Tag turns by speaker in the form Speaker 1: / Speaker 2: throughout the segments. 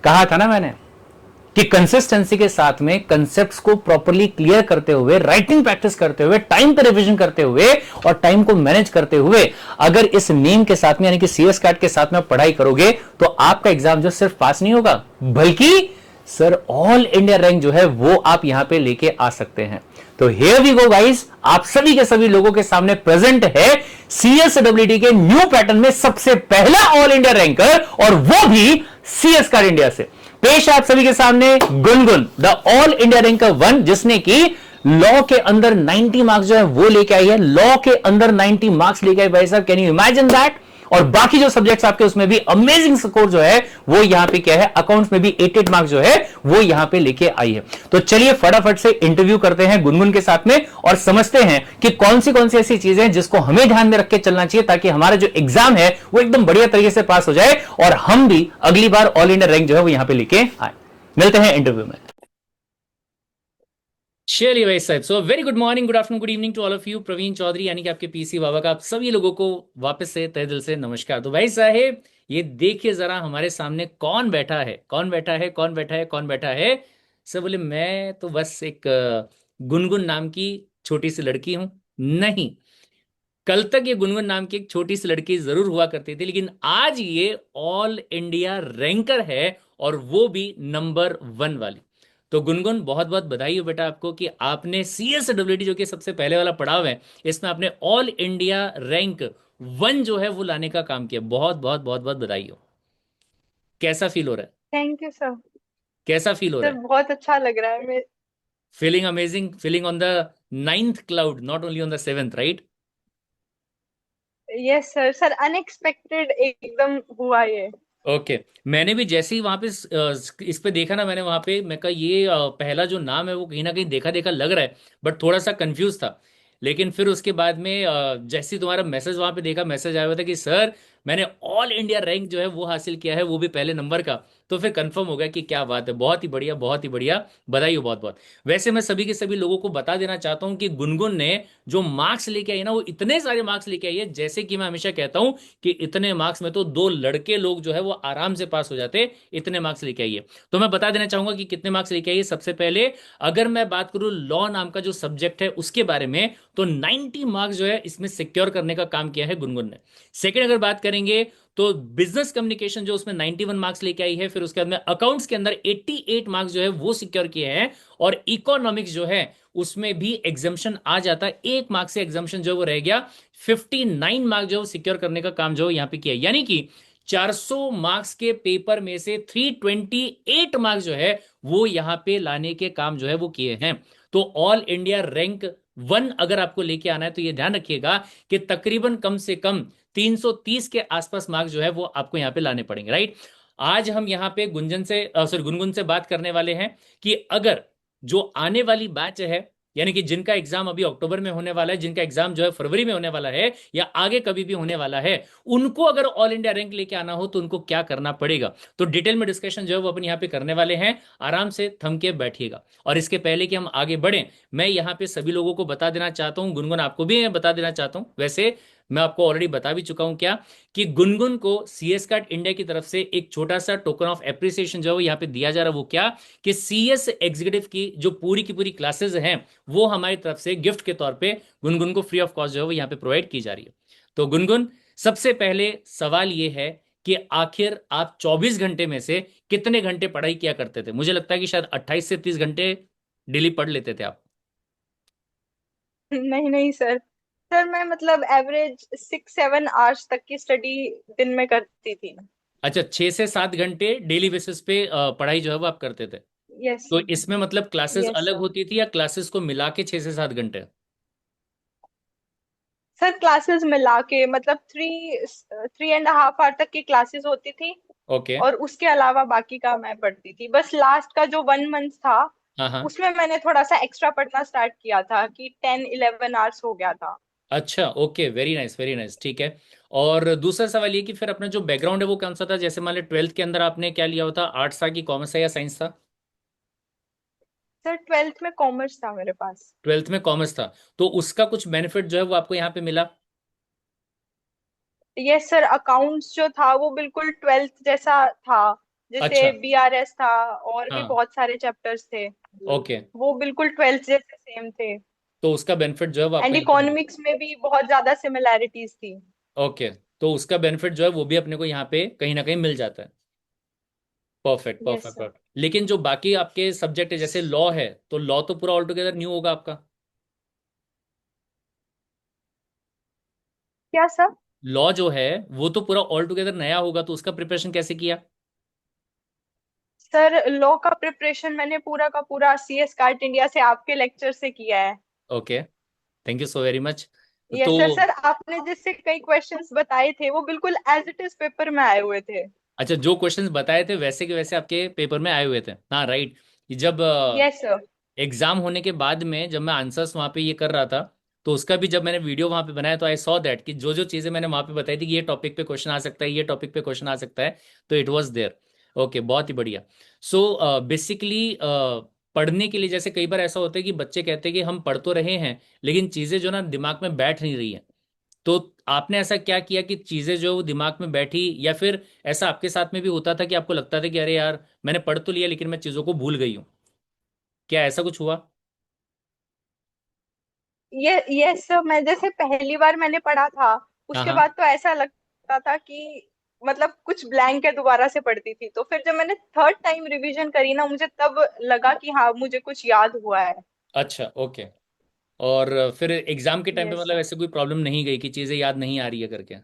Speaker 1: कहा था ना मैंने कि कंसिस्टेंसी के साथ में कंसेप्ट्स को प्रॉपरली क्लियर करते हुए, राइटिंग प्रैक्टिस करते हुए, टाइम पे रिवीजन करते हुए और टाइम को मैनेज करते हुए अगर इस नेम के साथ में यानी कि सीएस कैट के साथ में पढ़ाई करोगे तो आपका एग्जाम जो सिर्फ पास नहीं होगा बल्कि सर ऑल इंडिया रैंक जो है वो आप यहां पे लेके आ सकते हैं। तो हियर वी गो गाइस, आप सभी के सभी लोगों के सामने प्रेजेंट है सीएसडब्ल्यूटी के न्यू पैटर्न में सबसे पहला ऑल इंडिया रैंकर और वो भी सीएस कार्ड इंडिया से। पेश है आप सभी के सामने Gungun, the all India ranker 1, जिसने की लॉ के अंदर 90 मार्क्स जो है वो लेके आई है। लॉ के अंदर 90 मार्क्स लेके आई भाई साहब, कैन यू इमेजिन दैट। और बाकी जो सब्जेक्ट्स आपके उसमें भी अमेजिंग स्कोर जो है वो यहां पे क्या है, अकाउंट्स में भी 88 मार्क्स जो है वो यहां पे लेके आई है। तो चलिए फटाफट से इंटरव्यू करते हैं गुनगुन के साथ में और समझते हैं कि कौन सी ऐसी चीजें हैं जिसको हमें ध्यान में रख के चलना चाहिए ताकि हमारा जो एग्जाम है वो एकदम बढ़िया तरीके से पास हो जाए और हम भी अगली बार ऑल इंडिया रैंक जो है वो यहां पे लेके आए। मिलते हैं इंटरव्यू में। चलिए भाई साहब, so very good morning, good afternoon, good evening to all of you. Praveen Chaudhary यानी कि आपके पीसी बाबा का आप सभी लोगों को वापस से तहे दिल से नमस्कार। तो भाई साहब ये देखिए जरा हमारे सामने कौन बैठा है, कौन बैठा है, कौन बैठा है, कौन बैठा है। सब बोले मैं तो बस एक गुनगुन नाम की छोटी सी लड़की हूं। नहीं, कल तक ये गुनगुन नाम की एक छोटी सी लड़की जरूर हुआ करती थी, लेकिन आज ये ऑल इंडिया रैंकर है और वो भी नंबर 1 वाली। तो गुनगुन बहुत बहुत बधाई हो बेटा आपको कि आपने सीएसडब्ल्यूटी जो कि सबसे पहले वाला पड़ाव है इसमें आपने ऑल इंडिया रैंक 1 जो है वो लाने का काम किया। बहुत बहुत बहुत बहुत बधाई हो। कैसा फील हो रहा है?
Speaker 2: Thank you sir.
Speaker 1: कैसा फील हो रहा
Speaker 2: सर
Speaker 1: है?
Speaker 2: बहुत अच्छा लग रहा है। मैं
Speaker 1: feeling amazing, feeling on the 9th cloud, not only on the 7th, right?
Speaker 2: Yes sir, sir unexpected एकदम हुआ ये।
Speaker 1: ओके मैंने भी जैसे ही वहां पे इस पे देखा ना, मैंने वहां पे मैं कहा ये पहला जो नाम है वो कहीं ना कहीं देखा देखा लग रहा है, बट थोड़ा सा कंफ्यूज था। लेकिन फिर उसके बाद में जैसे ही तुम्हारा मैसेज वहां पे देखा, मैसेज आया हुआ था कि सर मैंने ऑल इंडिया रैंक जो है वो हासिल किया है, वो भी पहले नंबर का। तो फिर कंफर्म हो गया कि क्या बात है, बहुत ही बढ़िया, बहुत ही बढ़िया। बधाई हो बहुत बहुत। वैसे मैं सभी के सभी लोगों को बता देना चाहता हूं कि गुनगुन ने जो मार्क्स लेके आई ना वो इतने सारे मार्क्स लेके आई है, जैसे कि मैं हमेशा कहता हूं कि इतने मार्क्स में तो 2 लड़के लोग जो है वो आराम से पास हो जाते, इतने मार्क्स लेके आइए। तो मैं बता देना चाहूंगा कि कितने मार्क्स लेके आइए। सबसे पहले अगर मैं बात करूं लॉ नाम का जो सब्जेक्ट है उसके बारे में, तो 90 मार्क्स जो है इसमें सिक्योर करने का काम किया है गुनगुन ने। सेकंड अगर बात करेंगे तो बिजनेस कम्युनिकेशन जो उसमें 91 मार्क्स लेके आई है। फिर उसके बाद में अकाउंट्स के अंदर 88 मार्क्स जो है वो सिक्योर किए हैं। और इकोनॉमिक्स जो है उसमें भी एग्जाम्शन आ जाता है, 1 मार्क्स से एग्जाम्शन जो वो रह गया। 59 मार्क्स जो सिक्योर करने का काम जो यहाँ पे किया, यानी कि 400 मार्क्स के पेपर में से 328 मार्क्स जो है वो यहां पे लाने के काम जो है वो किए हैं। तो ऑल इंडिया रैंक 1 अगर आपको लेके आना है तो ये ध्यान रखिएगा कि तकरीबन कम से कम 330 के आसपास मार्क्स जो है वो आपको यहां पे लाने पड़ेंगे, राइट। आज हम यहां पे गुंजन से सॉरी गुनगुन से बात करने वाले हैं कि अगर जो आने वाली बैच है, यानी कि जिनका एग्जाम अभी अक्टूबर में होने वाला है, जिनका एग्जाम जो है फरवरी में होने वाला है या आगे कभी भी होने वाला है, उनको अगर ऑल इंडिया रैंक लेके आना हो तो उनको क्या करना पड़ेगा। तो डिटेल में डिस्कशन जो है वो अपन यहाँ पे करने वाले हैं। आराम से थम के बैठिएगा। और इसके पहले कि हम आगे बढ़े, मैं यहाँ पे सभी लोगों को बता देना चाहता हूँ, गुनगुन आपको भी मैं बता देना चाहता हूँ। वैसे मैं आपको ऑलरेडी बता भी चुका हूं क्या, कि गुनगुन को सीएस कार्ड इंडिया की तरफ से एक छोटा सा टोकन ऑफ एप्रिसिएशन जो है वो यहाँ पे दिया जा रहा है। वो क्या, कि सीएस एग्जीक्यूटिव की जो पूरी की पूरी क्लासेस हैं वो हमारी तरफ से गिफ्ट के तौर पे गुनगुन को फ्री ऑफ कॉस्ट जो है वो यहाँ पे प्रोवाइड की जा रही है। तो गुनगुन, सबसे पहले सवाल ये है कि आखिर आप 24 घंटे में से कितने घंटे पढ़ाई किया करते थे? मुझे लगता है कि शायद 28 से 30 घंटे डेली पढ़ लेते थे आप।
Speaker 2: नहीं नहीं सर, सर मैं मतलब एवरेज 6-7 आवर्स तक की स्टडी दिन में करती थी।
Speaker 1: अच्छा, 6 से 7 घंटे डेली बेसिस पे पढ़ाई जो है वो आप करते थे।
Speaker 2: यस।
Speaker 1: तो इसमें मतलब क्लासेस
Speaker 2: यस
Speaker 1: अलग
Speaker 2: सर।
Speaker 1: होती थी या क्लासेस को मिला के 6 से 7 घंटे?
Speaker 2: सर क्लासेस मिला के मतलब 3-3.5 आवर तक की क्लासेस होती थी।
Speaker 1: ओके।
Speaker 2: और उसके अलावा बाकी का मैं पढ़ती थी। बस लास्ट का जो 1 मंथ था
Speaker 1: हाँ हाँ।
Speaker 2: उसमें मैंने थोड़ा सा एक्स्ट्रा पढ़ना स्टार्ट किया था कि 10-11 आवर्स हो गया था।
Speaker 1: अच्छा, okay, very nice, very nice, ठीक है। और दूसरा सवाल ये कि फिर अपना जो बैकग्राउंड है वो कौन सा था? जैसे मान लो 12th के अंदर आपने क्या लिया होता, आर्ट्स था कि कॉमर्स था या साइंस था?
Speaker 2: सर 12th में कॉमर्स था मेरे पास।
Speaker 1: 12th में कॉमर्स था, तो उसका कुछ बेनिफिट जो है वो आपको यहाँ पे मिला?
Speaker 2: यस सर, अकाउंट्स जो था वो बिल्कुल 12th जैसा था। जैसे
Speaker 1: अच्छा।
Speaker 2: बीआरएस था, और भी
Speaker 1: हाँ।
Speaker 2: बहुत सारे चैप्टर्स थे,
Speaker 1: ओके।
Speaker 2: वो बिल्कुल ट्वेल्थ जैसे सेम थे।
Speaker 1: तो उसका बेनिफिट जो है वो आपको
Speaker 2: एंड
Speaker 1: यहाँ पे मिला।
Speaker 2: इकोनॉमिक्स में भी बहुत ज्यादा सिमिलैरिटीज थी।
Speaker 1: ओके। तो उसका बेनिफिट जो है वो भी अपने को यहाँ पे कहीं ना कहीं मिल जाता है। Perfect
Speaker 2: yes
Speaker 1: perfect
Speaker 2: sir.
Speaker 1: Perfect. लेकिन जो बाकी आपके सब्जेक्ट है जैसे लॉ है, तो लॉ तो पूरा ऑल टुगेदर न्यू होगा आपका।
Speaker 2: क्या सर?
Speaker 1: लॉ जो है वो तो पूरा ऑल टुगेदर नया होगा, तो उसका प्रिपरेशन कैसे किया?
Speaker 2: सर लॉ का प्रिपरेशन मैंने पूरा का पूरा सीएस कार्ट इंडिया से आपके लेक्चर से किया है।
Speaker 1: Okay. Thank you so very much. तो
Speaker 2: यस सर। सर आपने जिससे कई क्वेश्चंस बताए थे वो बिल्कुल एज इट इज पेपर में आए हुए थे।
Speaker 1: अच्छा, जो क्वेश्चंस बताए थे वैसे के वैसे आपके पेपर में आए हुए थे, हाँ राइट। जब
Speaker 2: यस सर।
Speaker 1: एग्जाम होने के बाद में जब मैं आंसर्स वहाँ पे ये कर रहा था, तो उसका भी जब मैंने वीडियो वहाँ पे बनाया तो आई सॉ दैट कि जो जो चीज़ें मैंने वहाँ पे बताई थी कि ये टॉपिक पे क्वेश्चन आ सकता है, ये टॉपिक पे क्वेश्चन आ सकता है, तो इट वाज देयर। ओके, बहुत ही बढ़िया। सो बेसिकली पढ़ने के लिए जैसे कई बार ऐसा होता है कि बच्चे कहते हैं कि हम पढ़ तो रहे हैं लेकिन चीज़ें जो ना दिमाग में बैठ नहीं रही हैं। तो आपने ऐसा क्या किया कि चीज़ें जो वो दिमाग में बैठी, या फिर ऐसा आपके साथ में भी होता था कि आपको लगता था कि अरे यार मैंने पढ़ तो लिया लेकिन मैं चीज़ों को भूल गई हूँ? क्या ऐसा कुछ हुआ?
Speaker 2: ये सब मैं जैसे पहली बार मैंने पढ़ा था,
Speaker 1: हाँ
Speaker 2: उसके
Speaker 1: हाँ।
Speaker 2: बाद तो ऐसा लगता था कि मतलब कुछ ब्लैंक है, दोबारा से पढ़ती थी। तो फिर जब मैंने थर्ड टाइम रिवीजन करी ना, मुझे तब लगा कि हाँ मुझे कुछ याद हुआ है।
Speaker 1: अच्छा ओके। और फिर एग्जाम के टाइम पे
Speaker 2: यस
Speaker 1: मतलब
Speaker 2: सर।
Speaker 1: ऐसे कोई प्रॉब्लम नहीं गई कि चीजें याद नहीं आ रही है करके?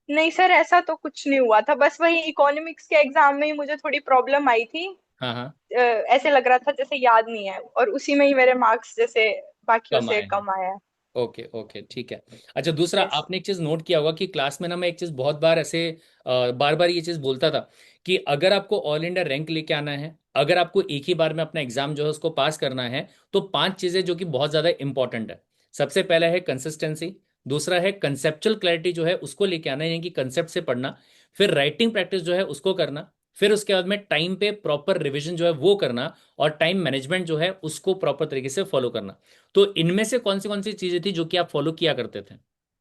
Speaker 2: नहीं सर, ऐसा तो कुछ नहीं हुआ था, बस वही इकोनॉमिक्स के एग्जाम में ही मुझे थोड़ी प्रॉब्लम आई थी।
Speaker 1: हाँ हाँ।
Speaker 2: ऐसे लग रहा था जैसे याद नहीं है, और उसी में ही मेरे मार्क्स जैसे बाकियों
Speaker 1: कम
Speaker 2: से
Speaker 1: आए हैं।
Speaker 2: कम आया है।
Speaker 1: ओके ओके ठीक है। अच्छा, दूसरा
Speaker 2: यस।
Speaker 1: आपने एक चीज नोट किया होगा कि क्लास में ना मैं एक चीज बहुत बार ऐसे बार बार ये चीज बोलता था कि अगर आपको ऑल इंडिया रैंक लेके आना है, अगर आपको एक ही बार में अपना एग्जाम जो है उसको पास करना है, तो पांच चीजें जो कि बहुत ज्यादा इंपॉर्टेंट है। सबसे पहला है कंसिस्टेंसी। दूसरा है कंसेप्चुअल क्लैरिटी जो है उसको लेके आना, यानी कि कंसेप्ट से पढ़ना। फिर राइटिंग प्रैक्टिस जो है उसको करना। फिर उसके बाद में टाइम पे प्रॉपर रिविजन जो है वो करना। और टाइम मैनेजमेंट जो है उसको प्रॉपर तरीके से फॉलो करना। तो इनमें से कौन सी चीजें थी जो कि आप फॉलो किया करते थे,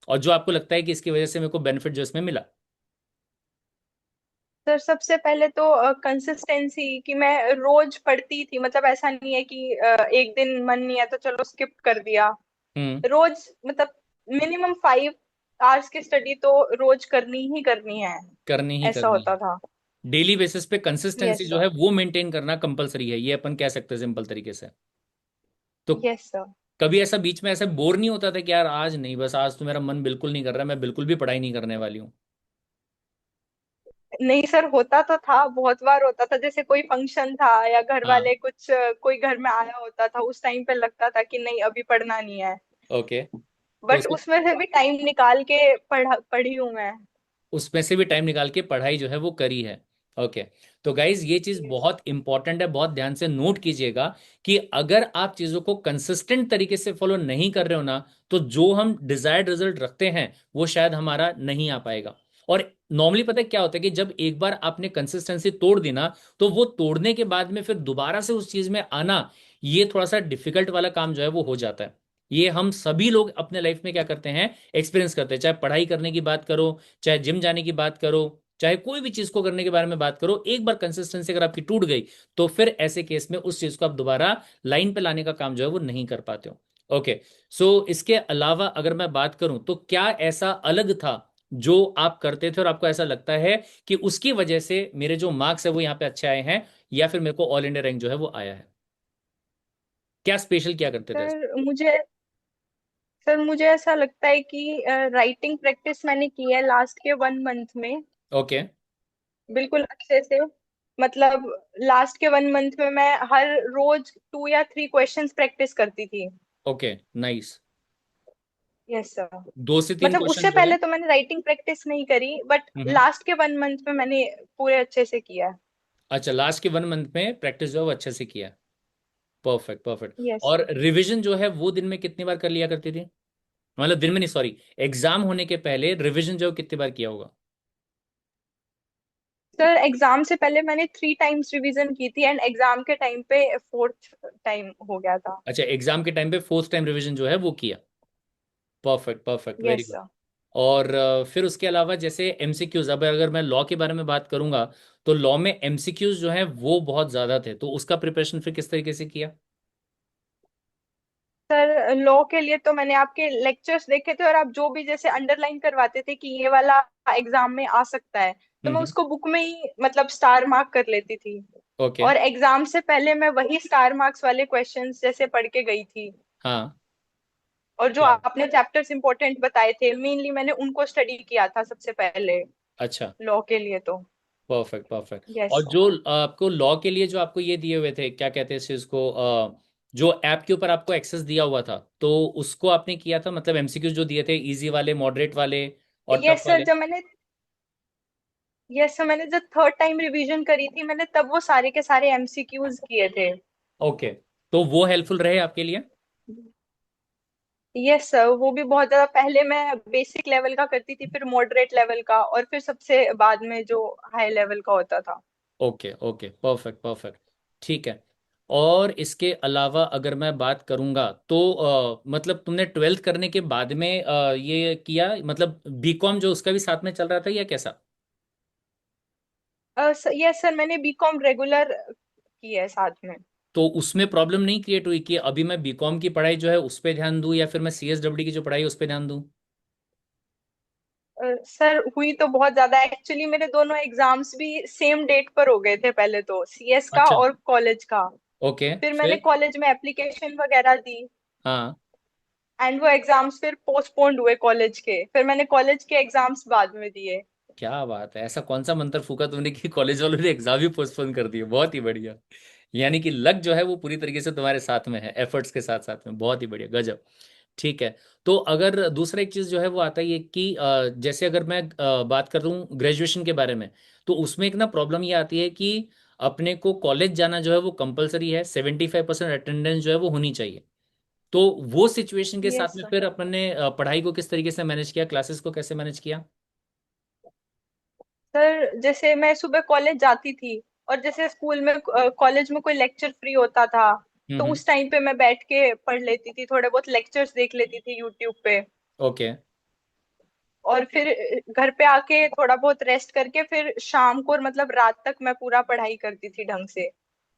Speaker 1: और जो आपको लगता है कि इसकी वजह से मेरे को बेनिफिट जो इसमें मिला?
Speaker 2: सर सबसे पहले तो कंसिस्टेंसी, कि मैं रोज पढ़ती थी, मतलब ऐसा नहीं है कि एक दिन मन नहीं है तो चलो स्किप कर दिया।
Speaker 1: हम्म।
Speaker 2: रोज मतलब मिनिमम 5 आवर्स की स्टडी तो रोज करनी ही करनी है।
Speaker 1: करनी ही
Speaker 2: ऐसा
Speaker 1: करनी
Speaker 2: होता
Speaker 1: है।
Speaker 2: था।
Speaker 1: डेली बेसिस पे कंसिस्टेंसी
Speaker 2: यस
Speaker 1: जो
Speaker 2: सर।
Speaker 1: है वो मेंटेन करना कंपलसरी है, ये अपन कह सकते हैं सिंपल तरीके से। तो
Speaker 2: यस सर।
Speaker 1: कभी ऐसा बीच में ऐसा बोर नहीं होता था कि यार आज नहीं, बस आज तो मेरा मन बिल्कुल नहीं कर रहा, मैं बिल्कुल भी पढ़ाई नहीं करने वाली हूँ?
Speaker 2: नहीं सर, होता तो था, बहुत बार होता था। जैसे कोई फंक्शन था या घर
Speaker 1: हाँ।
Speaker 2: वाले कुछ कोई घर में आया होता था, उस टाइम पे लगता था कि नहीं अभी पढ़ना नहीं है।
Speaker 1: ओके। तो
Speaker 2: बट उसमें से भी टाइम निकाल के पढ़ी हूँ मैं।
Speaker 1: उसमें से भी टाइम निकाल के पढ़ाई जो है वो करी है। ओके। तो गाइज ये चीज
Speaker 2: यस
Speaker 1: बहुत इंपॉर्टेंट है, बहुत ध्यान से नोट कीजिएगा कि अगर आप चीजों को कंसिस्टेंट तरीके से फॉलो नहीं कर रहे हो ना, तो जो हम डिजायर्ड रिजल्ट रखते हैं वो शायद हमारा नहीं आ पाएगा। और नॉर्मली पता है क्या होता है कि जब एक बार आपने कंसिस्टेंसी तोड़ दी ना, तो वो तोड़ने के बाद में फिर दोबारा से उस चीज में आना, ये थोड़ा सा डिफिकल्ट वाला काम जो है वो हो जाता है। ये हम सभी लोग अपने लाइफ में क्या करते हैं, एक्सपीरियंस करते हैं। चाहे पढ़ाई करने की बात करो, चाहे जिम जाने की बात करो, चाहे कोई भी चीज को करने के बारे में बात करो, एक बार कंसिस्टेंसी अगर आपकी टूट गई, तो फिर ऐसे केस में उस चीज को आप दोबारा लाइन पे लाने का काम जो है वो नहीं कर पाते हो। ओके। सो इसके अलावा अगर मैं बात करूं तो क्या ऐसा अलग था जो आप करते थे और आपको ऐसा लगता है कि उसकी वजह से मेरे जो मार्क्स है वो यहाँ पे अच्छे आए हैं, या फिर मेरे को ऑल इंडिया रैंक जो है वो आया है? क्या स्पेशल क्या करते थे?
Speaker 2: सर मुझे ऐसा लगता है कि राइटिंग प्रैक्टिस मैंने की है लास्ट के 1 मंथ में,
Speaker 1: ओके
Speaker 2: बिल्कुल अच्छे से। मतलब लास्ट के 1 मंथ में मैं हर रोज 2 या 3 क्वेश्चंस प्रैक्टिस करती थी।
Speaker 1: Okay nice.
Speaker 2: Yes sir.
Speaker 1: 2 से 3
Speaker 2: मतलब
Speaker 1: क्वेश्चन
Speaker 2: उससे
Speaker 1: जो है।
Speaker 2: पहले तो मैंने राइटिंग प्रैक्टिस नहीं करी, बट
Speaker 1: हम्म।
Speaker 2: लास्ट के 1 मंथ में मैंने पूरे अच्छे से किया है।
Speaker 1: अच्छा, लास्ट के 1 मंथ में प्रैक्टिस जो है वो अच्छे से किया। Perfect perfect.
Speaker 2: यस
Speaker 1: और
Speaker 2: सर।
Speaker 1: रिवीजन जो है वो दिन में कितनी बार कर लिया करती थी? मतलब दिन में नहीं, सॉरी, एग्जाम होने के पहले रिवीजन जो है कितनी बार किया होगा?
Speaker 2: सर एग्जाम से पहले मैंने 3 टाइम्स रिवीजन की थी, एंड एग्जाम के टाइम पे फोर्थ टाइम हो गया था।
Speaker 1: अच्छा, एग्जाम के टाइम पे फोर्थ टाइम रिवीजन जो है वो किया। Perfect perfect, very
Speaker 2: yes
Speaker 1: good.
Speaker 2: Sir.
Speaker 1: और फिर उसके अलावा जैसे एमसीक्यूज, अब अगर मैं लॉ के बारे में बात करूंगा, तो लॉ में एमसीक्यूज जो है वो बहुत ज्यादा थे, तो उसका प्रिपरेशन फिर किस तरीके से किया?
Speaker 2: सर लॉ के लिए तो मैंने आपके लेक्चर्स देखे थे, और आप जो भी जैसे अंडरलाइन करवाते थे कि ये वाला एग्जाम में आ सकता है, तो मैं
Speaker 1: हम्म।
Speaker 2: उसको बुक में ही मतलब स्टार मार्क कर लेती थी।
Speaker 1: ओके।
Speaker 2: और एग्जाम से पहले मैं वही स्टार मार्क्स वाले क्वेश्चंस जैसे पढ़ के गई थी।
Speaker 1: हाँ।
Speaker 2: और जो
Speaker 1: क्या?
Speaker 2: आपने चैप्टर्स इंपॉर्टेंट बताए थे मेनली मैंने उनको स्टडी किया था सबसे पहले
Speaker 1: अच्छा।
Speaker 2: लॉ के लिए तो।
Speaker 1: Perfect perfect.
Speaker 2: यस।
Speaker 1: और जो आपको लॉ के लिए जो आपको ये दिए हुए थे, क्या कहते हैं इस चीज को, जो ऐप के ऊपर आपको एक्सेस दिया हुआ था, तो उसको आपने किया था? मतलब एमसीक्यूज जो दिए थे, इजी वाले, मॉडरेट वाले और टफ
Speaker 2: यस सर
Speaker 1: वाले?
Speaker 2: जब मैंने यस सर मैंने जब थर्ड टाइम रिवीजन करी थी मैंने तब वो सारे के सारे एमसीक्यूज किए थे।
Speaker 1: ओके। तो वो हेल्पफुल रहे आपके लिए?
Speaker 2: यस सर वो भी बहुत ज्यादा, पहले मैं बेसिक लेवल का करती थी, फिर मॉडरेट लेवल का, और फिर सबसे बाद में जो हाई लेवल का होता था।
Speaker 1: Okay okay, perfect perfect. ठीक है। और इसके अलावा अगर मैं बात करूंगा तो मतलब तुमने ट्वेल्थ करने के बाद में ये किया, मतलब बीकॉम जो उसका भी साथ में चल रहा था या कैसा?
Speaker 2: यस सर मैंने बीकॉम रेगुलर की है साथ में।
Speaker 1: तो उसमें प्रॉब्लम नहीं क्रिएट हुई कि अभी मैं बीकॉम की पढ़ाई जो है उस पर ध्यान दूं, या फिर मैं सीएसडब्ल्यू की जो पढ़ाई है उस पर ध्यान दूं?
Speaker 2: सर हुई तो बहुत ज्यादा, एक्चुअली मेरे दोनों एग्जाम्स भी सेम डेट पर हो गए थे, पहले तो सीएस का
Speaker 1: अच्छा।
Speaker 2: और कॉलेज का।
Speaker 1: ओके
Speaker 2: फिर मैंने
Speaker 1: फिर।
Speaker 2: कॉलेज में एप्लीकेशन वगैरह दी,
Speaker 1: हाँ।
Speaker 2: एंड वो एग्जाम्स फिर पोस्टपोन्ड हुए कॉलेज के, फिर मैंने कॉलेज के एग्जाम्स बाद में दिए।
Speaker 1: क्या बात है, ऐसा कौन सा मंत्र फूका तुमने कि कॉलेज वालों ने एग्जाम ही पोस्टपोन कर दिए? बहुत ही बढ़िया। यानी कि लक जो है वो पूरी तरीके से तुम्हारे साथ में है, एफर्ट्स के साथ साथ में, बहुत ही बढ़िया, गजब। ठीक है। तो अगर दूसरा एक चीज जो है वो आता ही है कि जैसे अगर मैं बात कर रहा हूँ ग्रेजुएशन के बारे में, तो उसमें एक ना प्रॉब्लम ये आती है कि अपने को कॉलेज जाना जो है वो कंपलसरी है, 75% अटेंडेंस जो है वो होनी चाहिए। तो वो सिचुएशन के साथ
Speaker 2: यस
Speaker 1: में
Speaker 2: सर।
Speaker 1: फिर अपने पढ़ाई को किस तरीके से मैनेज किया, क्लासेस को कैसे मैनेज किया?
Speaker 2: सर जैसे मैं सुबह कॉलेज जाती थी, और जैसे स्कूल में कॉलेज में कोई लेक्चर फ्री होता था, तो
Speaker 1: हम्म।
Speaker 2: उस टाइम पे मैं बैठ के पढ़ लेती थी, थोड़े बहुत लेक्चर्स देख लेती थी यूट्यूब पे।
Speaker 1: ओके
Speaker 2: और फिर घर पे आके थोड़ा बहुत रेस्ट करके फिर शाम को और मतलब रात तक मैं पूरा पढ़ाई करती थी ढंग से।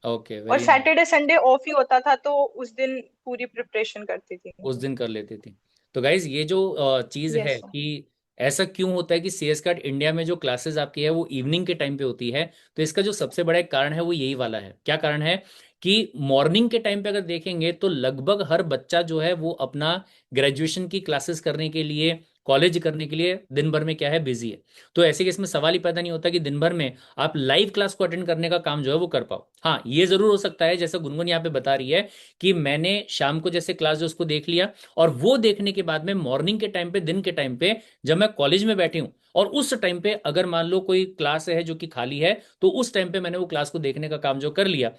Speaker 1: ओके,
Speaker 2: और
Speaker 1: very nice.
Speaker 2: Saturday Sunday off ही होता था, तो उस दिन पूरी प्रिपरेशन करती थी।
Speaker 1: उस दिन कर लेती थी। तो गाइज ये जो चीज़ है
Speaker 2: यस सर।
Speaker 1: कि ऐसा क्यों होता है कि सीएस कार्ड इंडिया में जो क्लासेस आपकी है वो इवनिंग के टाइम पे होती है, तो इसका जो सबसे बड़ा एक कारण है वो यही वाला है। क्या कारण है? कि मॉर्निंग के टाइम पे अगर देखेंगे तो लगभग हर बच्चा जो है वो अपना ग्रेजुएशन की क्लासेस करने के लिए, कॉलेज करने के लिए दिन भर में क्या है, बिजी है। तो ऐसे केस में सवाल ही पैदा नहीं होता कि दिन भर में आप लाइव क्लास को अटेंड करने का काम जो है वो कर पाओ। हाँ, ये जरूर हो सकता है जैसा गुनगुन यहाँ पे बता रही है कि मैंने शाम को जैसे क्लास जो उसको देख लिया, और वो देखने के बाद में मॉर्निंग के टाइम पे, दिन के टाइम पे जब मैं कॉलेज में बैठी हूँ, और उस टाइम पे अगर मान लो कोई क्लास है जो कि खाली है, तो उस टाइम पे मैंने वो क्लास को देखने का काम जो कर लिया।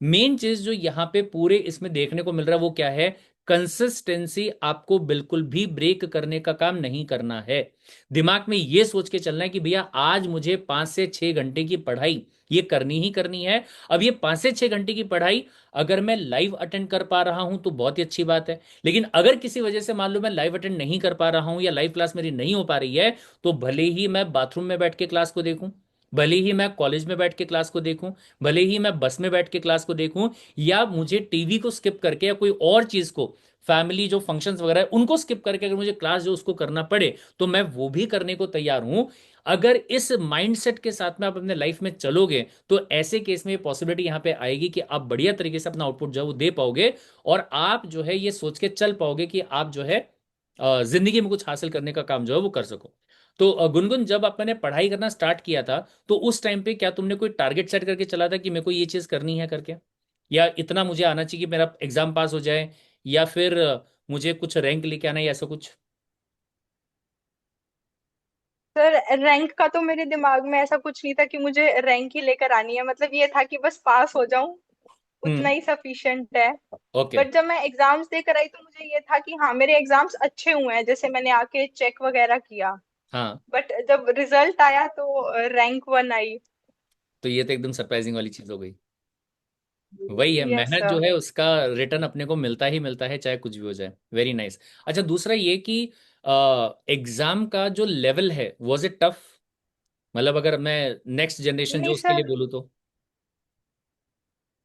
Speaker 1: मेन चीज जो यहाँ पे पूरे इसमें देखने को मिल रहा है वो क्या है? कंसिस्टेंसी आपको बिल्कुल भी ब्रेक करने का काम नहीं करना है। दिमाग में ये सोच के चलना है कि भैया आज मुझे 5 से 6 घंटे की पढ़ाई ये करनी ही करनी है। अब ये 5 से 6 घंटे की पढ़ाई अगर मैं लाइव अटेंड कर पा रहा हूं तो बहुत ही अच्छी बात है, लेकिन अगर किसी वजह से मान लो मैं लाइव अटेंड नहीं कर पा रहा हूं या लाइव क्लास मेरी नहीं हो पा रही है, तो भले ही मैं बाथरूम में बैठ के क्लास को देखूं, भले ही मैं कॉलेज में बैठ के क्लास को देखूं, भले ही मैं बस में बैठ के क्लास को देखूं, या मुझे टीवी को स्किप करके या कोई और चीज को, फैमिली जो फंक्शंस वगैरह है उनको स्किप करके अगर मुझे क्लास जो उसको करना पड़े, तो मैं वो भी करने को तैयार हूं। अगर इस माइंडसेट के साथ में आप अपने लाइफ में चलोगे, तो ऐसे केस में ये पॉसिबिलिटी यहाँ पे आएगी कि आप बढ़िया तरीके से अपना आउटपुट जो है वो दे पाओगे, और आप जो है ये सोच के चल पाओगे कि आप जो है जिंदगी में कुछ हासिल करने का काम जो है वो कर सको। तो गुनगुन, जब आपने पढ़ाई करना स्टार्ट किया था, तो उस टाइम पे क्या तुमने कोई टारगेट सेट करके चला था कि मेरे को ये चीज करनी है करके, या इतना मुझे आना चाहिए कि मेरा एग्जाम पास हो जाए, या फिर मुझे कुछ रैंक लेके आना है, या ऐसा कुछ?
Speaker 2: सर रैंक का तो मेरे दिमाग में ऐसा कुछ नहीं था कि मुझे रैंक ही लेकर आनी है, मतलब ये था कि बस पास हो जाऊं, उतना
Speaker 1: हम्म।
Speaker 2: ही सफिशिएंट है।
Speaker 1: ओके।
Speaker 2: बट जब मैं एग्जाम्स देकर आई तो मुझे ये था कि हाँ मेरे एग्जाम्स अच्छे हुए हैं, जैसे मैंने आके चेक वगैरह किया।
Speaker 1: हाँ।
Speaker 2: बट जब रिजल्ट आया तो रैंक 1 आई।
Speaker 1: तो ये तो एकदम सरप्राइजिंग वाली चीज हो गई। वही है,
Speaker 2: यस
Speaker 1: मेहनत जो
Speaker 2: सर।
Speaker 1: है उसका रिटर्न अपने को मिलता ही मिलता है, चाहे कुछ भी हो जाए। Very nice. अच्छा, दूसरा ये कि एग्जाम का जो लेवल है, वाज इट टफ? मतलब अगर मैं नेक्स्ट जनरेशन जो
Speaker 2: नहीं
Speaker 1: उसके लिए
Speaker 2: सर।
Speaker 1: बोलूँ तो।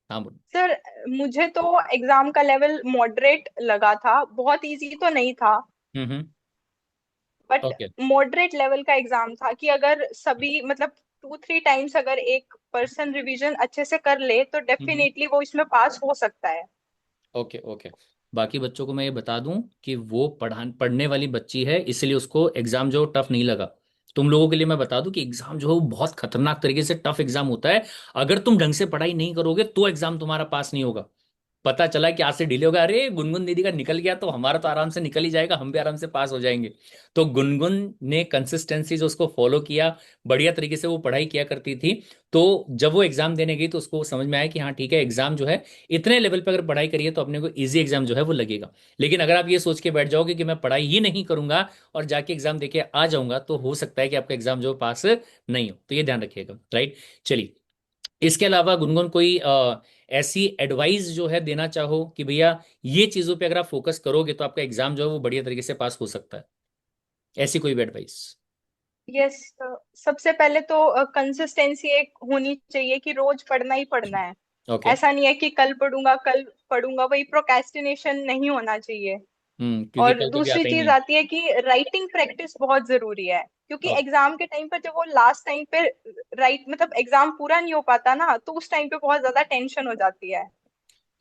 Speaker 1: हाँ बोलो।
Speaker 2: सर मुझे तो एग्जाम का लेवल मॉडरेट लगा था, बहुत इजी तो नहीं था,
Speaker 1: hmm.
Speaker 2: But
Speaker 1: okay.
Speaker 2: Moderate level का एग्जाम था कि अगर सभी मतलब 2-3 टाइम्स अगर एक पर्सन रिवीजन अच्छे से कर ले तो
Speaker 1: हम्म।
Speaker 2: डेफिनेटली वो इसमें पास हो सकता है।
Speaker 1: Okay okay. बाकी बच्चों को मैं ये बता दूं कि वो पढ़ने वाली बच्ची है, इसलिए उसको एग्जाम जो टफ नहीं लगा। तुम लोगों के लिए मैं बता दूं कि एग्जाम जो है वो बहुत खतरनाक तरीके से टफ एग्जाम होता है। अगर तुम ढंग से पढ़ाई नहीं करोगे तो एग्जाम तुम्हारा पास नहीं होगा। पता चला कि आज से डिले होगा, अरे गुनगुन दीदी का निकल गया तो हमारा तो आराम से निकल ही जाएगा, हम भी आराम से पास हो जाएंगे। तो गुनगुन ने कंसिस्टेंसी जो उसको फॉलो किया, बढ़िया तरीके से वो पढ़ाई किया करती थी। तो जब वो एग्जाम देने गई तो उसको समझ में आया कि हाँ ठीक है, एग्जाम जो है इतने लेवल पे अगर पढ़ाई करिए तो अपने को इजी एग्जाम जो है वो लगेगा। लेकिन अगर आप ये सोच के बैठ जाओगे कि मैं पढ़ाई ही नहीं करूंगा और जाके एग्जाम देके आ जाऊंगा, तो हो सकता है कि आपका एग्जाम जो पास नहीं हो। तो ये ध्यान रखिएगा, राइट। चलिए, इसके अलावा गुनगुन कोई ऐसी एडवाइस जो है देना चाहो कि भैया ये चीजों पे अगर आप फोकस करोगे तो आपका एग्जाम जो है वो बढ़िया तरीके से पास हो सकता है, ऐसी कोई भी एडवाइस?
Speaker 2: यस। सबसे पहले तो कंसिस्टेंसी एक होनी चाहिए कि रोज पढ़ना ही पढ़ना है।
Speaker 1: ओके।
Speaker 2: ऐसा नहीं है कि कल पढ़ूंगा कल पढ़ूंगा, वही प्रोक्रेस्टिनेशन नहीं होना चाहिए।
Speaker 1: क्योंकि
Speaker 2: और
Speaker 1: कल तो भी
Speaker 2: दूसरी
Speaker 1: आता ही
Speaker 2: चीज
Speaker 1: नहीं।
Speaker 2: आती है कि राइटिंग प्रैक्टिस बहुत जरूरी है, क्योंकि
Speaker 1: ओके
Speaker 2: एग्जाम के टाइम पर जब वो लास्ट टाइम पे राइट मतलब एग्जाम पूरा नहीं हो पाता ना, तो उस टाइम पे बहुत ज्यादा टेंशन हो जाती है।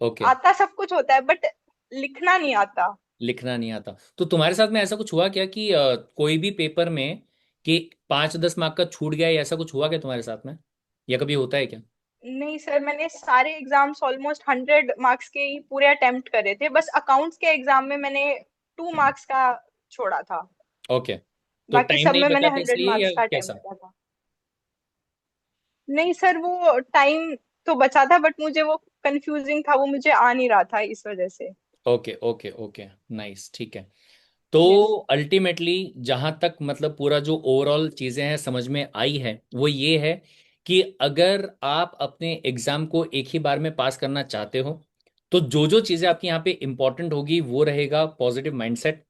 Speaker 1: ओके।
Speaker 2: आता सब कुछ होता है बट लिखना नहीं आता।
Speaker 1: लिखना नहीं आता तो तुम्हारे साथ में ऐसा कुछ हुआ क्या कि कोई भी पेपर में कि 5-10 मार्क का छूट गया, या ऐसा कुछ हुआ क्या तुम्हारे साथ में, या कभी होता है क्या?
Speaker 2: नहीं सर, मैंने सारे एग्जाम्स ऑलमोस्ट 100 मार्क्स के ही पूरे अटेम्प्ट करे थे, बस अकाउंट्स के एग्जाम में मैंने 2 मार्क्स का छोड़ा था।
Speaker 1: ओके। तो
Speaker 2: बाकी
Speaker 1: टाइम
Speaker 2: सब
Speaker 1: नहीं
Speaker 2: में मैंने
Speaker 1: बचा था
Speaker 2: 100
Speaker 1: इसलिए या
Speaker 2: मार्क्स का अटेम्प्ट
Speaker 1: कैसा?
Speaker 2: किया था। नहीं सर, वो टाइम तो बचा था बट मुझे वो कंफ्यूजिंग था, वो मुझे आ नहीं रहा था इस वजह से।
Speaker 1: Okay okay okay. नाइस, ठीक है। तो
Speaker 2: यस।
Speaker 1: अल्टीमेटली जहां तक मतलब पूरा जो ओवरऑल चीजें हैं समझ में आई है वो ये है कि अगर आप अपने एग्जाम को एक ही बार में पास करना चाहते हो तो जो जो चीजें आपकी यहाँ पे इंपॉर्टेंट होगी वो रहेगा पॉजिटिव माइंडसेट।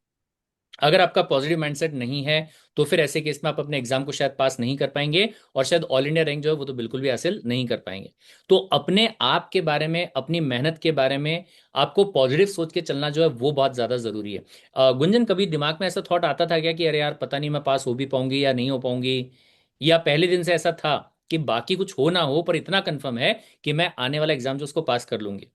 Speaker 1: अगर आपका पॉजिटिव माइंडसेट नहीं है तो फिर ऐसे केस में आप अपने एग्जाम को शायद पास नहीं कर पाएंगे, और शायद ऑल इंडिया रैंक जो है वो तो बिल्कुल भी हासिल नहीं कर पाएंगे। तो अपने आप के बारे में, अपनी मेहनत के बारे में आपको पॉजिटिव सोच के चलना जो है वो बहुत ज्यादा जरूरी है। गुंजन, कभी दिमाग में ऐसा थॉट आता था क्या कि अरे यार पता नहीं मैं पास हो भी पाऊंगी या नहीं हो पाऊंगी, या पहले दिन से ऐसा था कि बाकी कुछ हो ना हो पर इतना कंफर्म है कि मैं आने वाला एग्जाम जो उसको पास कर लूंगी?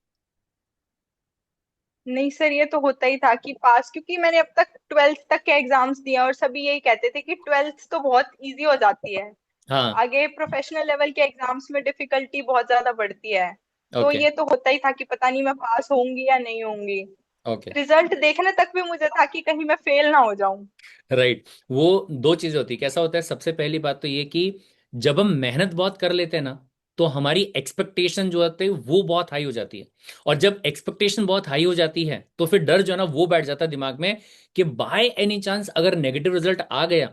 Speaker 2: नहीं सर, ये तो होता ही था कि पास, क्योंकि मैंने अब तक 12th तक के एग्जाम्स दिए और सभी यही कहते थे कि 12th तो बहुत इजी हो जाती है,
Speaker 1: हाँ।
Speaker 2: आगे प्रोफेशनल लेवल के एग्जाम्स में डिफिकल्टी बहुत ज्यादा बढ़ती है। तो
Speaker 1: ओके
Speaker 2: ये तो होता ही था कि पता नहीं मैं पास होंगी या नहीं होंगी।
Speaker 1: ओके।
Speaker 2: रिजल्ट देखने तक भी मुझे था कि कहीं मैं फेल ना हो जाऊं।
Speaker 1: राइट। वो दो चीजें होती है, कैसा होता है, सबसे पहली बात तो ये कि जब हम मेहनत बहुत कर लेते हैं ना तो हमारी एक्सपेक्टेशन जो होती है वो बहुत हाई हो जाती है। और जब एक्सपेक्टेशन बहुत हाई हो जाती है तो फिर डर जो है ना वो बैठ जाता है दिमाग में कि बाय एनी चांस अगर नेगेटिव रिजल्ट आ गया,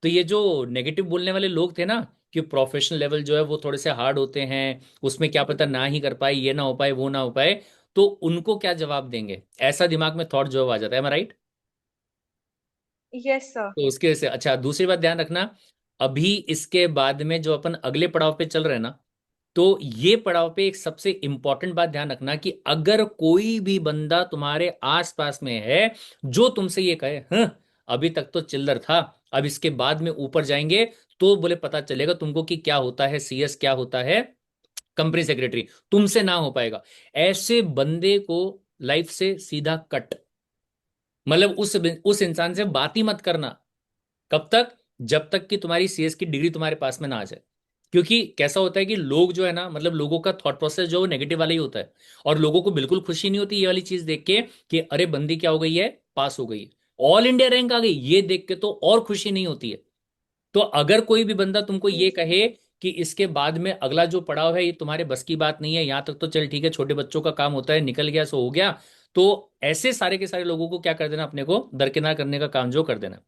Speaker 1: तो ये जो नेगेटिव बोलने वाले लोग थे ना कि प्रोफेशनल लेवल जो है वो थोड़े से हार्ड होते हैं, उसमें क्या पता ना ही कर पाए, ये ना हो पाए, वो ना हो पाए, तो उनको क्या जवाब देंगे, ऐसा दिमाग में थॉट जो है वो आ जाता है। राइट।
Speaker 2: Yes sir.
Speaker 1: तो उसके वजह से अच्छा, दूसरी बात ध्यान रखना, अभी इसके बाद में जो अपन अगले पड़ाव पे चल रहे हैं ना, तो ये पड़ाव पे एक सबसे इंपॉर्टेंट बात ध्यान रखना कि अगर कोई भी बंदा तुम्हारे आसपास में है जो तुमसे ये कहे हाँ अभी तक तो चिल्लर था, अब इसके बाद में ऊपर जाएंगे तो बोले पता चलेगा तुमको कि क्या होता है सीएस, क्या होता है कंपनी सेक्रेटरी, तुमसे ना हो पाएगा, ऐसे बंदे को लाइफ से सीधा कट। मतलब उस इंसान से बात ही मत करना। कब तक? जब तक कि तुम्हारी सीएस की डिग्री तुम्हारे पास में ना आ जाए। क्योंकि कैसा होता है कि लोग जो है ना, मतलब लोगों का थॉट प्रोसेस जो है वो नेगेटिव वाला ही होता है, और लोगों को बिल्कुल खुशी नहीं होती ये वाली चीज देख के कि अरे बंदी क्या हो गई है, पास हो गई है, ऑल इंडिया रैंक आ गई, ये देख के तो और खुशी नहीं होती है। तो अगर कोई भी बंदा तुमको ये कहे कि इसके बाद में अगला जो पड़ाव है ये तुम्हारे बस की बात नहीं है, यहां तक तो चल ठीक है, छोटे बच्चों का काम होता है, निकल गया सो हो गया, तो ऐसे सारे के सारे लोगों को क्या कर देना, अपने को दरकिनार करने का काम जो कर देना।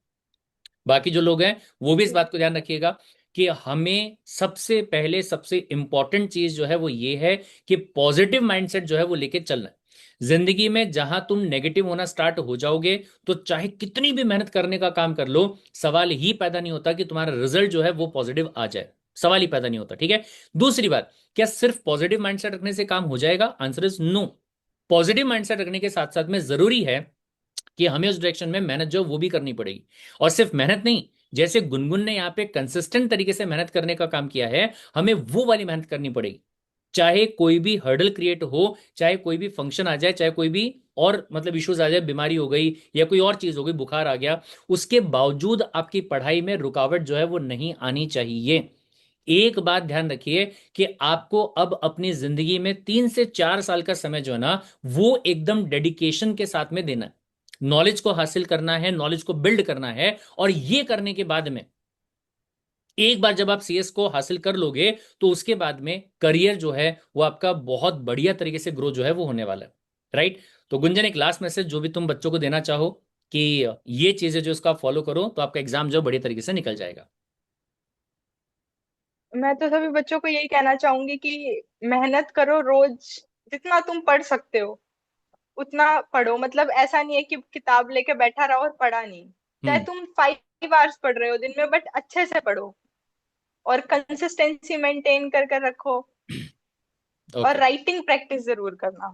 Speaker 1: बाकी जो लोग हैं वो भी इस बात को ध्यान रखिएगा कि हमें सबसे पहले सबसे इंपॉर्टेंट चीज जो है वो ये है कि पॉजिटिव माइंडसेट जो है वो लेके चलना है। जिंदगी में जहां तुम नेगेटिव होना स्टार्ट हो जाओगे, तो चाहे कितनी भी मेहनत करने का काम कर लो, सवाल ही पैदा नहीं होता कि तुम्हारा रिजल्ट जो है वो पॉजिटिव आ जाए। सवाल ही पैदा नहीं होता, ठीक है। दूसरी बात, क्या सिर्फ पॉजिटिव माइंडसेट रखने से काम हो जाएगा? Answer is no. Positive mindset रखने के साथ साथ में जरूरी है कि हमें उस डायरेक्शन में मेहनत जो वो भी करनी पड़ेगी। और सिर्फ मेहनत नहीं, जैसे गुनगुन ने यहाँ पे कंसिस्टेंट तरीके से मेहनत करने का काम किया है, हमें वो वाली मेहनत करनी पड़ेगी। चाहे कोई भी हर्डल क्रिएट हो, चाहे कोई भी फंक्शन आ जाए, चाहे कोई भी और मतलब इश्यूज आ जाए, बीमारी हो गई या कोई और चीज हो गई, बुखार आ गया, उसके बावजूद आपकी पढ़ाई में रुकावट जो है वो नहीं आनी चाहिए। एक बात ध्यान रखिए कि आपको अब अपनी जिंदगी में 3 से 4 साल का समय जो है ना, वो एकदम डेडिकेशन के साथ में देना है। नॉलेज को हासिल करना है, नॉलेज को बिल्ड करना है, और ये करने के बाद में एक बार जब आप सीएस को हासिल कर लोगे, तो उसके बाद में करियर जो है वो आपका बहुत बढ़िया तरीके से ग्रो जो है वो होने वाला है। राइट। तो गुंजन, एक लास्ट मैसेज जो भी तुम बच्चों को देना चाहो कि ये चीजें जो इसका फॉलो करो, तो आपका एग्जाम जो बढ़िया तरीके से निकल जाएगा।
Speaker 2: मैं तो सभी बच्चों को यही कहना चाहूंगी कि मेहनत करो रोज, जितना तुम पढ़ सकते हो उतना पढ़ो। मतलब ऐसा नहीं है कि किताब लेके बैठा रहो और पढ़ा नहीं। चाहे
Speaker 1: हम्म।
Speaker 2: तुम 5 आवर्स पढ़ रहे हो दिन में, बट अच्छे से पढ़ो और कंसिस्टेंसी मेंटेन कर कर रखो। और
Speaker 1: ओके।
Speaker 2: राइटिंग प्रैक्टिस जरूर करना।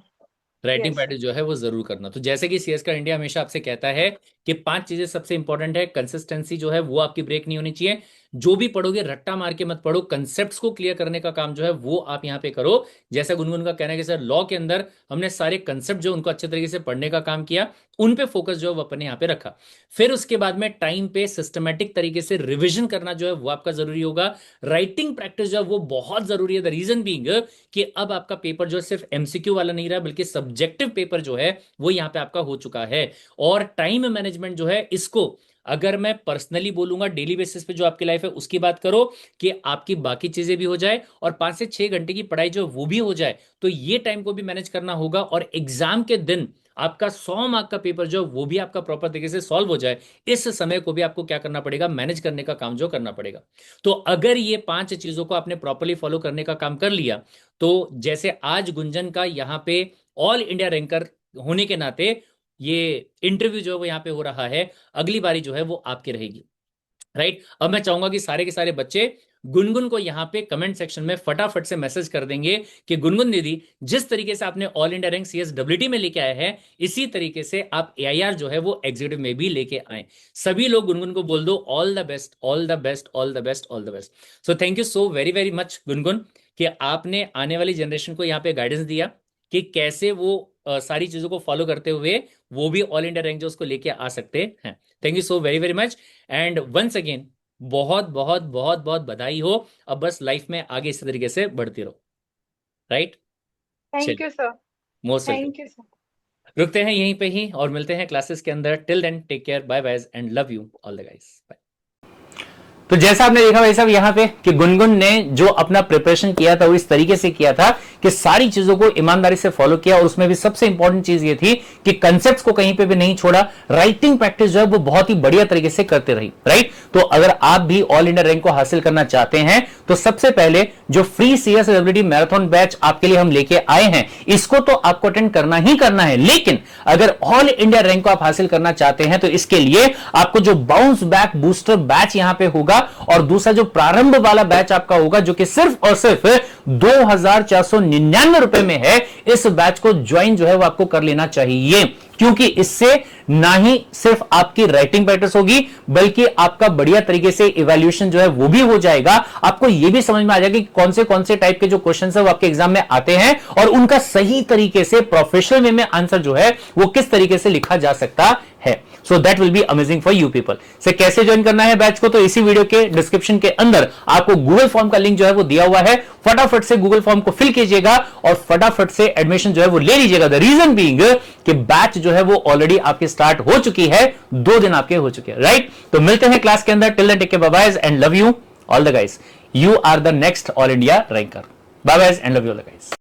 Speaker 1: Writing
Speaker 2: yes.
Speaker 1: प्रैक्टिस जो है वो जरूर करना। तो जैसे कि सीएस का इंडिया हमेशा आपसे कहता है कि 5 चीजें सबसे इंपॉर्टेंट है। कंसिस्टेंसी जो है वो आपकी ब्रेक नहीं होनी चाहिए। जो भी पढ़ोगे रट्टा मार के मत पढ़ो, कंसेप्ट्स को क्लियर करने का काम जो है वो आप यहाँ पे करो। जैसा गुनगुन का कहना है कि सर लॉ के अंदर हमने सारे कंसेप्ट जो उनको अच्छे तरीके से पढ़ने का काम किया, उन पे फोकस जो है वो अपने यहाँ पे रखा। फिर उसके बाद में टाइम पे सिस्टमेटिक तरीके से रिविजन करना जो है वो आपका जरूरी होगा। राइटिंग प्रैक्टिस जो है वो बहुत जरूरी है। द रीजन बीइंग कि अब आपका पेपर जो है सिर्फ एमसीक्यू वाला नहीं रहा, बल्कि सब्जेक्टिव पेपर जो है वो यहाँ पे आपका हो चुका है। और टाइम मैनेजमेंट जो है, इसको अगर मैं पर्सनली बोलूंगा, डेली बेसिस पे जो आपकी लाइफ है उसकी बात करो कि आपकी बाकी चीजें भी हो जाए और 5 से 6 घंटे की पढ़ाई जो वो भी हो जाए, तो ये टाइम को भी मैनेज करना होगा। और एग्जाम के दिन आपका 100 मार्क का पेपर जो वो भी आपका प्रॉपर तरीके से सॉल्व हो जाए, इस समय को भी आपको क्या करना पड़ेगा? मैनेज करने का काम जो करना पड़ेगा। तो अगर ये 5 चीजों को आपने प्रॉपरली फॉलो करने का काम कर लिया, तो जैसे आज गुंजन का यहाँ पे ऑल इंडिया रैंकर होने के नाते ये इंटरव्यू जो है वो यहाँ पे हो रहा है, अगली बारी जो है वो आपकी रहेगी। राइट। अब मैं चाहूंगा कि सारे के सारे बच्चे गुनगुन को यहाँ पे कमेंट सेक्शन में फटाफट से मैसेज कर देंगे कि गुनगुन दीदी, जिस तरीके से आपने ऑल इंडिया रैंक सीएसडब्ल्यूटी में लेके आए हैं, इसी तरीके से आप एआईआर जो है वो एग्जीक्यूटिव में भी लेके आए। सभी लोग गुनगुन को बोल दो all the best, all the best, all the best, all the best. So thank you so very very much Gungun, कि आपने आने वाली जनरेशन को यहाँ पे गाइडेंस दिया कि कैसे वो सारी चीजों को फॉलो करते हुए वो भी ऑल इंडिया रैंक जो उसको लेके आ सकते हैं। Thank you so very very much. And once again बहुत बहुत बहुत बहुत बधाई हो। अब बस लाइफ में आगे इसी तरीके से बढ़ती रहो। राइट।
Speaker 2: थैंक
Speaker 1: चलिए,
Speaker 2: you sir.
Speaker 1: Most welcome.
Speaker 2: Thank you sir.
Speaker 1: रुकते हैं यहीं पे ही और मिलते हैं क्लासेस के अंदर। Till then take care, bye bye and love you all the guys. तो जैसा आपने देखा भाई साहब यहाँ पे कि गुनगुन ने जो अपना प्रिपरेशन किया था वो इस तरीके से किया था कि सारी चीजों को ईमानदारी से फॉलो किया, और उसमें भी सबसे इंपॉर्टेंट चीज ये थी कि कंसेप्ट्स को कहीं पे भी नहीं छोड़ा। राइटिंग प्रैक्टिस जो है वो बहुत ही बढ़िया तरीके से करते रही। राइट। तो अगर आप भी ऑल इंडिया रैंक को हासिल करना चाहते हैं, तो सबसे पहले जो फ्री सीएसडब्ल्यूटी मैराथन बैच आपके लिए हम लेके आए हैं, इसको तो आपको अटेंड करना ही करना है। लेकिन अगर ऑल इंडिया रैंक को आप हासिल करना चाहते हैं, तो इसके लिए आपको जो बाउंस बैक बूस्टर बैच यहां पे होगा, और दूसरा जो प्रारंभ वाला बैच आपका होगा, जो कि सिर्फ और सिर्फ 2499 रुपए में है, इस बैच को ज्वाइन जो है वो आपको कर लेना चाहिए। क्योंकि इससे ना ही सिर्फ आपकी राइटिंग प्रैक्टिस होगी, बल्कि आपका बढ़िया तरीके से इवैल्यूएशन जो है वो भी हो जाएगा। आपको यह भी समझ में आ जाएगा कि कौन से टाइप के जो क्वेश्चन है वो आपके एग्जाम में आते हैं, और उनका सही तरीके से प्रोफेशनल वे में आंसर जो है वो किस तरीके से लिखा जा सकता है। So that will be amazing for you people. से कैसे ज्वाइन करना है बैच को, तो इसी वीडियो के डिस्क्रिप्शन के अंदर आपको गूगल फॉर्म का लिंक जो है वो दिया हुआ है। फटाफट से गूगल फॉर्म को फिल कीजिएगा और फटाफट से एडमिशन जो है वो ले लीजिएगा। द रीजन बीइंग कि बैच जो है वो ऑलरेडी आपकी स्टार्ट हो चुकी है, 2 दिन आपके हो चुके हैं। राइट। तो मिलते हैं क्लास के अंदर। Till then take care, bye bye and love you all the guys. You are the next all India ranker. Bye bye and love you all the guys.